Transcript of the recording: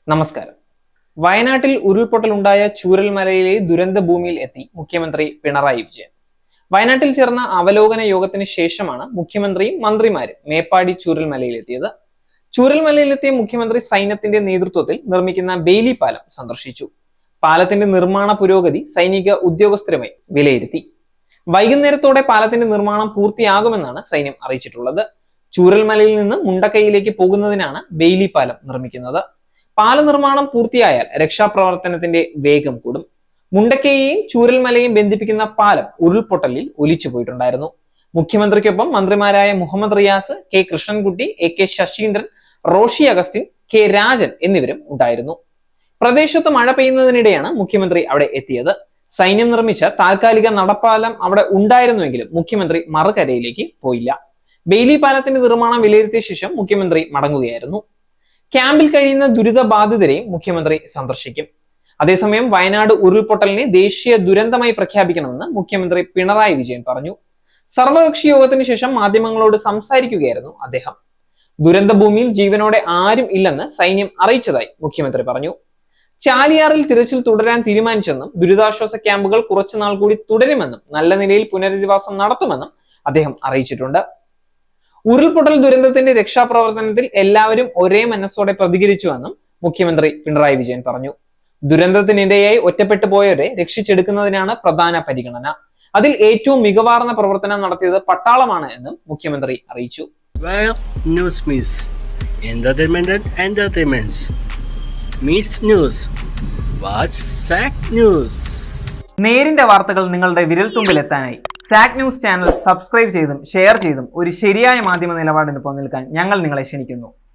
നമസ്കാരം. വയനാട്ടിൽ ഉരുൾപൊട്ടലുണ്ടായ ചൂരൽമലയിലെ ദുരന്ത ഭൂമിയിൽ എത്തി മുഖ്യമന്ത്രി പിണറായി വിജയൻ. വയനാട്ടിൽ ചേർന്ന അവലോകന യോഗത്തിന് ശേഷമാണ് മുഖ്യമന്ത്രിയും മന്ത്രിമാരും മേപ്പാടി ചൂരൽമലയിലെത്തിയത്. ചൂരൽമലയിലെത്തിയ മുഖ്യമന്ത്രി സൈന്യത്തിന്റെ നേതൃത്വത്തിൽ നിർമ്മിക്കുന്ന ബെയിലി പാലം സന്ദർശിച്ചു. പാലത്തിന്റെ നിർമ്മാണ പുരോഗതി സൈനിക ഉദ്യോഗസ്ഥരുമായി വിലയിരുത്തി. വൈകുന്നേരത്തോടെ പാലത്തിന്റെ നിർമ്മാണം പൂർത്തിയാകുമെന്നാണ് സൈന്യം അറിയിച്ചിട്ടുള്ളത്. ചൂരൽമലയിൽ നിന്ന് മുണ്ടക്കൈയിലേക്ക് പോകുന്നതിനാണ് ബെയിലി പാലം നിർമ്മിക്കുന്നത്. പാല നിർമ്മാണം പൂർത്തിയായാൽ രക്ഷാപ്രവർത്തനത്തിന്റെ വേഗം കൂടും. മുണ്ടക്കയെയും ചൂരൽമലയും ബന്ധിപ്പിക്കുന്ന പാലം ഉരുൾപൊട്ടലിൽ ഒലിച്ചു പോയിട്ടുണ്ടായിരുന്നു. മുഖ്യമന്ത്രിക്കൊപ്പം മന്ത്രിമാരായ Muhammad Riyas, K Krishnankutty, AK Saseendran, Roshy Augustine, K Rajan എന്നിവരും ഉണ്ടായിരുന്നു. പ്രദേശത്ത് മഴ പെയ്യുന്നതിനിടെയാണ് മുഖ്യമന്ത്രി അവിടെ എത്തിയത്. സൈന്യം നിർമ്മിച്ച താൽക്കാലിക നടപ്പാലം അവിടെ ഉണ്ടായിരുന്നുവെങ്കിലും മുഖ്യമന്ത്രി മറുകരയിലേക്ക് പോയില്ല. ബെയിലി പാലത്തിന്റെ നിർമ്മാണം വിലയിരുത്തിയ ശേഷം മുഖ്യമന്ത്രി മടങ്ങുകയായിരുന്നു. ക്യാമ്പിൽ കഴിയുന്ന ദുരിതബാധിതരെയും മുഖ്യമന്ത്രി സന്ദർശിക്കും. അതേസമയം വയനാട് ഉരുൾപൊട്ടലിനെ ദേശീയ ദുരന്തമായി പ്രഖ്യാപിക്കണമെന്ന് മുഖ്യമന്ത്രി പിണറായി വിജയൻ പറഞ്ഞു. സർവകക്ഷി യോഗത്തിന് ശേഷം മാധ്യമങ്ങളോട് സംസാരിക്കുകയായിരുന്നു അദ്ദേഹം. ദുരന്ത ഭൂമിയിൽ ജീവനോടെ ആരും ഇല്ലെന്ന് സൈന്യം അറിയിച്ചതായി മുഖ്യമന്ത്രി പറഞ്ഞു. ചാലിയാറിൽ തിരച്ചിൽ തുടരാൻ തീരുമാനിച്ചെന്നും ദുരിതാശ്വാസ ക്യാമ്പുകൾ കുറച്ചുനാൾ കൂടി തുടരുമെന്നും നല്ല നിലയിൽ പുനരധിവാസം നടത്തുമെന്നും അദ്ദേഹം അറിയിച്ചിട്ടുണ്ട്. ഉരുൾപൊട്ടൽ ദുരന്തത്തിന്റെ രക്ഷാപ്രവർത്തനത്തിൽ എല്ലാവരും ഒരേ മനസ്സോടെ പ്രതികരിച്ചുവെന്നും മുഖ്യമന്ത്രി പിണറായി വിജയൻ പറഞ്ഞു. ദുരന്തത്തിനിരയായി ഒറ്റപ്പെട്ടു പോയവരെ രക്ഷിച്ചെടുക്കുന്നതിനാണ് പ്രധാന പരിഗണന. അതിൽ ഏറ്റവും മികവാർന്ന പ്രവർത്തനം നടത്തിയത് പട്ടാളമാണ് എന്നും മുഖ്യമന്ത്രി അറിയിച്ചു. നേരിന്റെ വാർത്തകൾ നിങ്ങളുടെ വിരൽത്തുമ്പിൽ എത്താനായി സാക് ന്യൂസ് ചാനൽ സബ്സ്ക്രൈബ് ചെയ്തും ഷെയർ ചെയ്തും ഒരു ശരിയായ മാധ്യമ നിലപാടിന് നിൽക്കാൻ ഞങ്ങൾ നിങ്ങളെ ക്ഷണിക്കുന്നു.